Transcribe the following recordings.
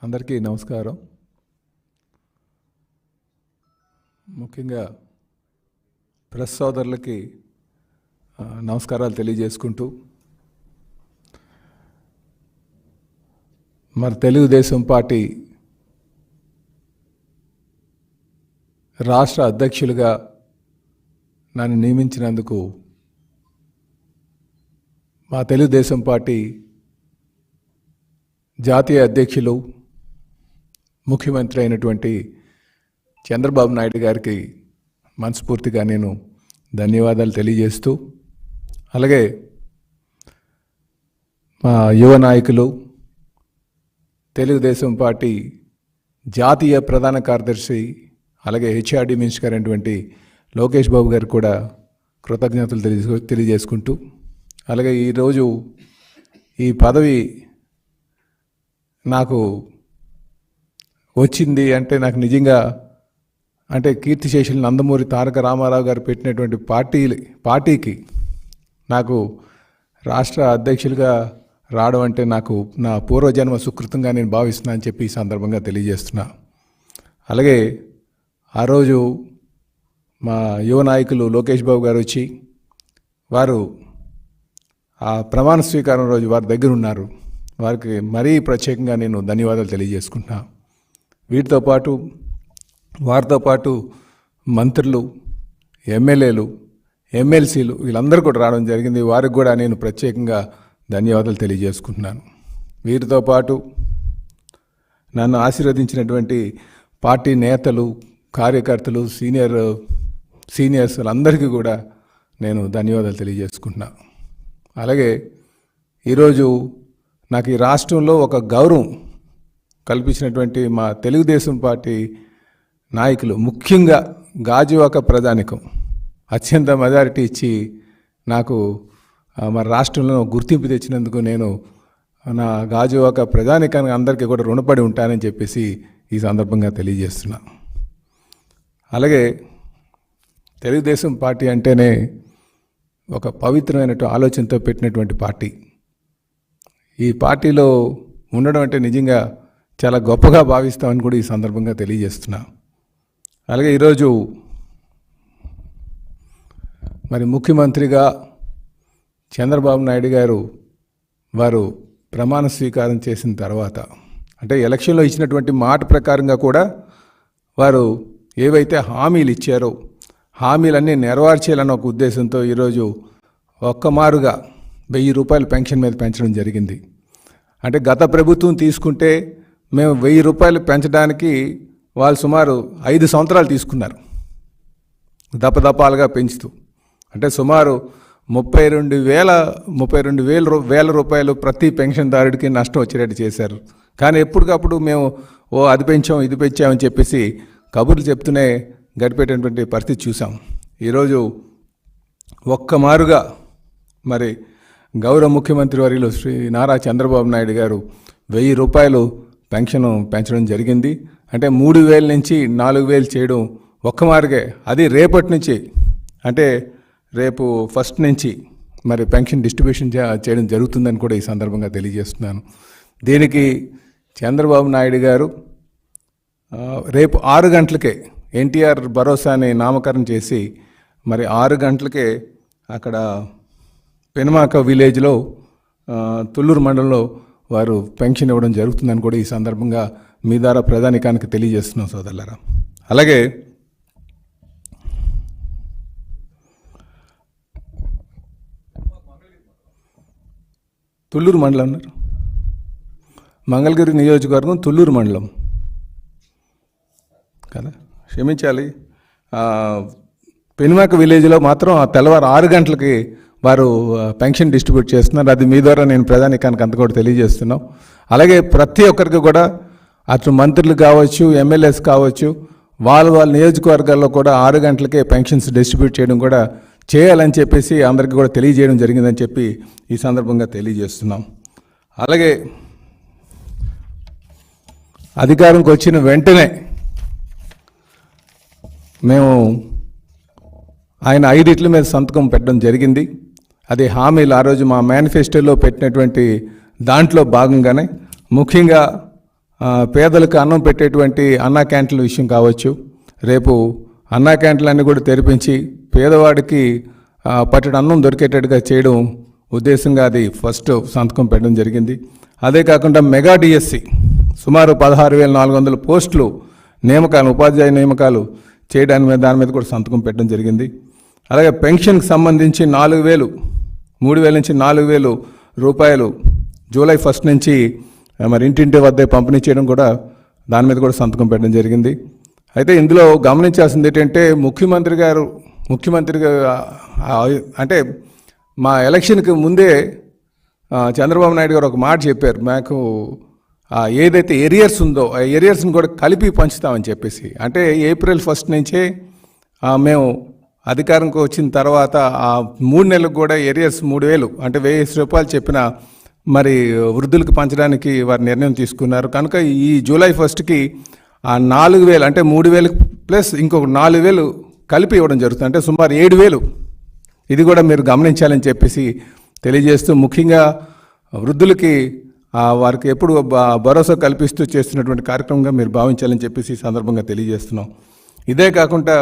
అందరికీ నమస్కారం. ముఖ్యంగా ప్రెస్ సోదరులకి నమస్కారాలు తెలియజేసుకుంటూ, మరి తెలుగుదేశం పార్టీ రాష్ట్ర అధ్యక్షులుగా నన్ను నియమించినందుకు మా తెలుగుదేశం పార్టీ జాతీయ అధ్యక్షులు ముఖ్యమంత్రి అయినటువంటి చంద్రబాబు నాయుడు గారికి మనస్ఫూర్తిగా నేను ధన్యవాదాలు తెలియజేస్తూ, అలాగే మా యువ నాయకులు తెలుగుదేశం పార్టీ జాతీయ ప్రధాన కార్యదర్శి అలాగే హెచ్ఆర్డీ మినిస్టర్ అయినటువంటి లోకేష్ బాబు గారికి కూడా కృతజ్ఞతలు తెలియజేసుకుంటూ, అలాగే ఈరోజు ఈ పదవి నాకు వచ్చింది అంటే నాకు నిజంగా అంటే కీర్తిశేషులు నందమూరి తారక రామారావు గారు పెట్టినటువంటి పార్టీకి నాకు రాష్ట్ర అధ్యక్షులుగా రావడం అంటే నాకు నా పూర్వజన్మ సుకృతంగా నేను భావిస్తున్నా అని చెప్పి ఈ సందర్భంగా తెలియజేస్తున్నా. అలాగే ఆ రోజు మా యువ నాయకులు లోకేష్ బాబు గారు వచ్చి వారు ఆ ప్రమాణ స్వీకారం రోజు వారి దగ్గర ఉన్నారు. వారికి మరీ ప్రత్యేకంగా నేను ధన్యవాదాలు తెలియజేసుకుంటున్నా. వారితో పాటు మంత్రులు, ఎమ్మెల్యేలు, ఎమ్మెల్సీలు వీళ్ళందరూ కూడా రావడం జరిగింది. వారికి కూడా నేను ప్రత్యేకంగా ధన్యవాదాలు తెలియజేసుకుంటున్నాను. వీరితో పాటు నన్ను ఆశీర్వదించినటువంటి పార్టీ నేతలు, కార్యకర్తలు, సీనియర్స్ అందరికీ కూడా నేను ధన్యవాదాలు తెలియజేసుకుంటున్నాను. అలాగే ఈరోజు నాకు ఈ రాష్ట్రంలో ఒక గౌరవం కల్పించినటువంటి మా తెలుగుదేశం పార్టీ నాయకులు, ముఖ్యంగా గాజువాక ప్రజానికం అత్యంత మెజారిటీ ఇచ్చి నాకు మన రాష్ట్రంలో గుర్తింపు తెచ్చినందుకు నేను నా గాజువాక ప్రజానికానికి అందరికీ కూడా రుణపడి ఉంటానని చెప్పేసి ఈ సందర్భంగా తెలియజేస్తున్నా. అలాగే తెలుగుదేశం పార్టీ అంటేనే ఒక పవిత్రమైనటువంటి ఆలోచనతో పెట్టినటువంటి పార్టీ. ఈ పార్టీలో ఉండడం అంటే నిజంగా చాలా గొప్పగా భావిస్తామని కూడా ఈ సందర్భంగా తెలియజేస్తున్నా. అలాగే ఈరోజు మరి ముఖ్యమంత్రిగా చంద్రబాబు నాయుడు గారు వారు ప్రమాణ స్వీకారం చేసిన తర్వాత అంటే ఎలక్షన్లో ఇచ్చినటువంటి మాట ప్రకారంగా కూడా వారు ఏవైతే హామీలు ఇచ్చారో హామీలన్నీ నెరవేర్చేయాలన్న ఒక ఉద్దేశంతో ఈరోజు ఒక్కమారుగా 1000 రూపాయలు పెన్షన్ మీద పెంచడం జరిగింది. అంటే గత ప్రభుత్వం తీసుకుంటే మేము 1000 రూపాయలు పెంచడానికి వాళ్ళు సుమారు 5 సంవత్సరాలు తీసుకున్నారు, దపదపాలుగా పెంచుతూ. అంటే సుమారు 32,000 రూపాయలు ప్రతి పెన్షన్దారుడికి నష్టం వచ్చేటట్టు చేశారు. కానీ ఎప్పటికప్పుడు మేము అది పెంచాం ఇది పెంచామని చెప్పేసి కబుర్లు చెప్తూనే గడిపేటటువంటి పరిస్థితి చూసాం. ఈరోజు ఒక్కమారుగా మరి గౌరవ ముఖ్యమంత్రి వర్యులు శ్రీ నారా చంద్రబాబు నాయుడు గారు 1000 రూపాయలు పెన్షన్ పెంచడం జరిగింది. అంటే 3,000 నుంచి 4,000 చేయడం ఒక్కమారుగే. అది రేపటి నుంచి అంటే రేపు 1 నుంచి మరి పెన్షన్ డిస్ట్రిబ్యూషన్ చేయడం జరుగుతుందని కూడా ఈ సందర్భంగా తెలియజేస్తున్నాను. దీనికి చంద్రబాబు నాయుడు గారు రేపు 6 గంటలకే ఎన్టీఆర్ భరోసాని నామకరణం చేసి మరి 6 గంటలకే అక్కడ పెనుమాక విలేజ్లో తుళ్ళూరు మండలంలో వారు పెన్షన్ ఇవ్వడం జరుగుతుందని కూడా ఈ సందర్భంగా మీ ద్వారా ప్రధానికానికి తెలియజేస్తున్నాం సోదరులారా. అలాగే తుళ్ళూరు మండలం అన్నారు, మంగళగిరి నియోజకవర్గం తుళ్ళూరు మండలం కదా, క్షమించాలి. పెనుమాక విలేజ్లో మాత్రం తెల్లవారు 6 గంటలకి వారు పెన్షన్ డిస్ట్రిబ్యూట్ చేస్తున్నారు. అది మీ ద్వారా నేను ప్రధానికానికి అంత కూడా తెలియజేస్తున్నాం. అలాగే ప్రతి ఒక్కరికి కూడా అటు మంత్రులు కావచ్చు, ఎమ్మెల్యేస్ కావచ్చు, వాళ్ళ నియోజకవర్గాల్లో కూడా 6 గంటలకే పెన్షన్స్ డిస్ట్రిబ్యూట్ చేయడం కూడా చేయాలని చెప్పేసి అందరికీ కూడా తెలియజేయడం జరిగిందని చెప్పి ఈ సందర్భంగా తెలియజేస్తున్నాం. అలాగే అధికారంకి వచ్చిన వెంటనే మేము ఆయన 5 మీద సంతకం పెట్టడం జరిగింది. అది హామీలు ఆ రోజు మా మేనిఫెస్టోలో పెట్టినటువంటి దాంట్లో భాగంగానే ముఖ్యంగా పేదలకు అన్నం పెట్టేటువంటి అన్నా క్యాంటీన్ల విషయం కావచ్చు, రేపు అన్నా క్యాంటీన్లన్నీ కూడా తెరిపించి పేదవాడికి పట్టెడు అన్నం దొరికేటట్టుగా చేయడం ఉద్దేశంగా అది ఫస్ట్ సంతకం పెట్టడం జరిగింది. అదే కాకుండా మెగా డిఎస్సి సుమారు 16,400 పోస్టులు నియామకాలు, ఉపాధ్యాయ నియామకాలు చేయడానికి దాని మీద కూడా సంతకం పెట్టడం జరిగింది. అలాగే పెన్షన్కి సంబంధించి 4,000 3,000 నుంచి 4,000 రూపాయలు జూలై 1 నుంచి మరి ఇంటింటి వద్దే పంపిణీ చేయడం కూడా దాని మీద కూడా సంతకం పెట్టడం జరిగింది. అయితే ఇందులో గమనించాల్సింది ఏంటంటే ముఖ్యమంత్రిగా అంటే మా ఎలక్షన్కి ముందే చంద్రబాబు నాయుడు గారు ఒక మాట చెప్పారు, మాకు ఏదైతే ఏరియర్స్ ఉందో ఆ ఏరియర్స్ని కూడా కలిపి పంచుతామని చెప్పేసి. అంటే ఏప్రిల్ 1 నుంచే మేము అధికారంకి వచ్చిన తర్వాత ఆ 3 నెలలకు కూడా ఏరియర్స్ 3,000 అంటే 1,000 రూపాయలు చెప్పిన మరి వృద్ధులకు పంచడానికి వారు నిర్ణయం తీసుకున్నారు. కనుక ఈ జూలై 1కి ఆ 4,000 అంటే 3,000 ప్లస్ ఇంకొక 4,000 కలిపి ఇవ్వడం జరుగుతుంది. అంటే సుమారు 7,000. ఇది కూడా మీరు గమనించాలని చెప్పేసి తెలియజేస్తూ, ముఖ్యంగా వృద్ధులకి వారికి ఎప్పుడు భరోసా కల్పిస్తూ చేస్తున్నటువంటి కార్యక్రమంగా మీరు భావించాలని చెప్పేసి ఈ సందర్భంగా తెలియజేస్తున్నాం. ఇదే కాకుండా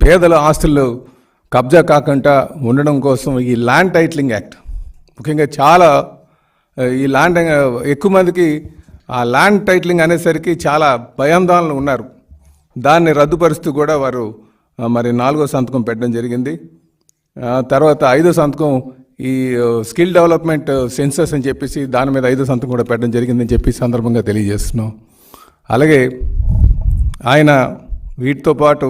పేదల ఆస్తులు కబ్జా కాకుండా ఉండడం కోసం ఈ ల్యాండ్ టైటిలింగ్ యాక్ట్ ముఖ్యంగా చాలా ఈ ల్యాండ్ ఎక్కువ మందికి ఆ ల్యాండ్ టైటిలింగ్ అనేసరికి చాలా భయాందోళనలు ఉన్నారు. దాన్ని రద్దుపరుస్తూ కూడా వారు మరి 4వ సంతకం పెట్టడం జరిగింది. తర్వాత 5వ సంతకం ఈ స్కిల్ డెవలప్మెంట్ సెన్సస్ అని చెప్పేసి దాని మీద 5వ సంతకం కూడా పెట్టడం జరిగిందని చెప్పి సందర్భంగా తెలియజేస్తున్నాం. అలాగే ఆయన వీటితో పాటు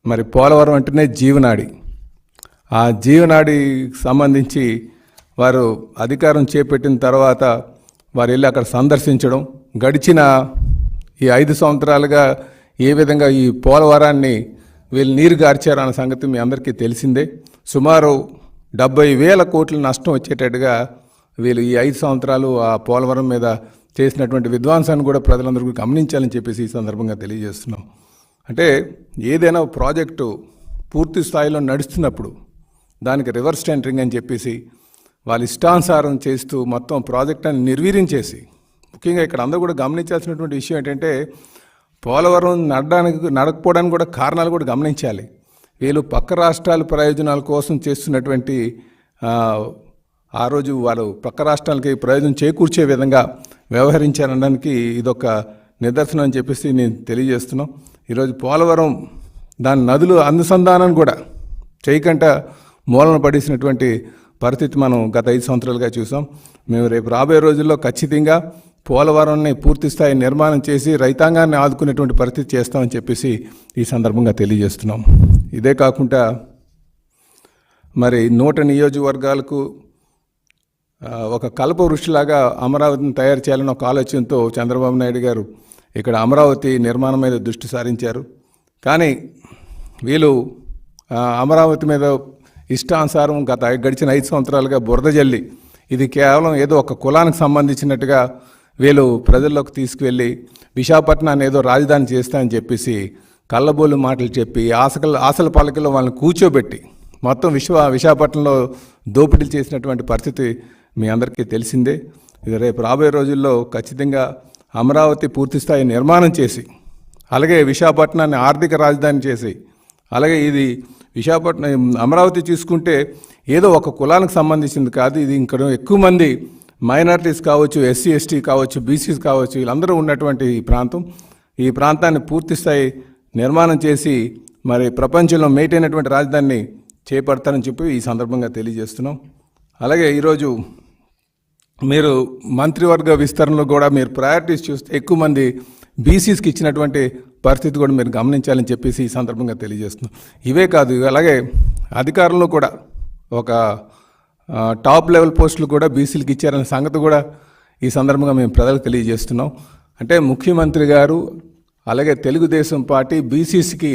మరి పోలవరం అంటేనే జీవనాడి, ఆ జీవనాడికి సంబంధించి వారు అధికారం చేపట్టిన తర్వాత వారు వెళ్ళి అక్కడ సందర్శించడం, గడిచిన ఈ 5 సంవత్సరాలుగా ఏ విధంగా ఈ పోలవరాన్ని వీళ్ళు నీరు గార్చారు అన్న సంగతి మీ అందరికీ తెలిసిందే. సుమారు 70,000 కోట్ల నష్టం వచ్చేటట్టుగా వీళ్ళు ఈ 5 సంవత్సరాలు ఆ పోలవరం మీద చేసినటువంటి విధ్వంసాన్ని కూడా ప్రజలందరూ గమనించాలని చెప్పేసి ఈ సందర్భంగా తెలియజేస్తున్నాం. అంటే ఏదైనా ప్రాజెక్టు పూర్తి స్థాయిలో నడుస్తున్నప్పుడు దానికి రివర్స్ టెండరింగ్ అని చెప్పేసి వాళ్ళు ఇష్టానుసారం చేస్తూ మొత్తం ప్రాజెక్ట్ అని నిర్వీర్యం చేసి, ముఖ్యంగా ఇక్కడ అందరూ కూడా గమనించాల్సినటువంటి విషయం ఏంటంటే పోలవరం నడకపోవడానికి కూడా కారణాలు కూడా గమనించాలి. వీళ్ళు పక్క రాష్ట్రాల ప్రయోజనాల కోసం చేస్తున్నటువంటి ఆ రోజు వాళ్ళు పక్క రాష్ట్రాలకి ప్రయోజనం చేకూర్చే విధంగా వ్యవహరించారనడానికి ఇదొక నిదర్శనం అని చెప్పేసి నేను తెలియజేస్తున్నాం. ఈరోజు పోలవరం దాని నదులు అనుసంధానం కూడా చేయకుండా మూలన పడేసినటువంటి పరిస్థితి మనం గత 5 సంవత్సరాలుగా చూసాం. మేము రేపు రాబోయే రోజుల్లో ఖచ్చితంగా పోలవరాన్ని పూర్తి స్థాయి నిర్మాణం చేసి రైతాంగాన్ని ఆదుకునేటువంటి పరిస్థితి చేస్తామని చెప్పేసి ఈ సందర్భంగా తెలియజేస్తున్నాం. ఇదే కాకుండా మరి 100 నియోజకవర్గాలకు ఒక కల్ప వృష్టిలాగా అమరావతిని తయారు చేయాలని ఒక ఆలోచనతో చంద్రబాబు నాయుడు గారు ఇక్కడ అమరావతి నిర్మాణం మీద దృష్టి సారించారు. కానీ వీళ్ళు అమరావతి మీద ఇష్టానుసారం గడిచిన 5 సంవత్సరాలుగా బురద జల్లి ఇది కేవలం ఏదో ఒక కులానికి సంబంధించినట్టుగా వీళ్ళు ప్రజల్లోకి తీసుకువెళ్ళి విశాఖపట్నాన్ని ఏదో రాజధాని చేస్తామని చెప్పేసి కళ్ళబోలు మాటలు చెప్పి ఆశల పలకలో వాళ్ళని కూర్చోబెట్టి మొత్తం విశాఖపట్నంలో దోపిడీలు చేసినటువంటి పరిస్థితి మీ అందరికీ తెలిసిందే. ఇది రేపు రాబోయే రోజుల్లో ఖచ్చితంగా అమరావతి పూర్తిస్థాయి నిర్మాణం చేసి, అలాగే విశాఖపట్నాన్ని ఆర్థిక రాజధాని చేసి, అలాగే ఇది విశాఖపట్నం అమరావతి చూసుకుంటే ఏదో ఒక కులానికి సంబంధించింది కాదు. ఇది ఇంకా ఎక్కువ మంది మైనారిటీస్ కావచ్చు, ఎస్సీ ఎస్టీ కావచ్చు, బీసీస్ కావచ్చు, వీళ్ళందరూ ఉన్నటువంటి ఈ ప్రాంతాన్ని పూర్తిస్థాయి నిర్మాణం చేసి మరి ప్రపంచంలో మేటైనటువంటి రాజధానిని చేపడతారని చెప్పి ఈ సందర్భంగా తెలియజేస్తున్నాం. అలాగే ఈరోజు మీరు మంత్రివర్గ విస్తరణలో కూడా మీరు ప్రయారిటీస్ చూస్తే ఎక్కువ మంది బీసీస్కి ఇచ్చినటువంటి పరిస్థితి కూడా మీరు గమనించాలని చెప్పేసి ఈ సందర్భంగా తెలియజేస్తున్నాం. ఇవే కాదు, అలాగే అధికారంలో కూడా ఒక టాప్ లెవెల్ పోస్టులు కూడా బీసీలకు ఇచ్చారనే సంగతి కూడా ఈ సందర్భంగా మేము ప్రజలకు తెలియజేస్తున్నాం. అంటే ముఖ్యమంత్రి గారు అలాగే తెలుగుదేశం పార్టీ బీసీస్కి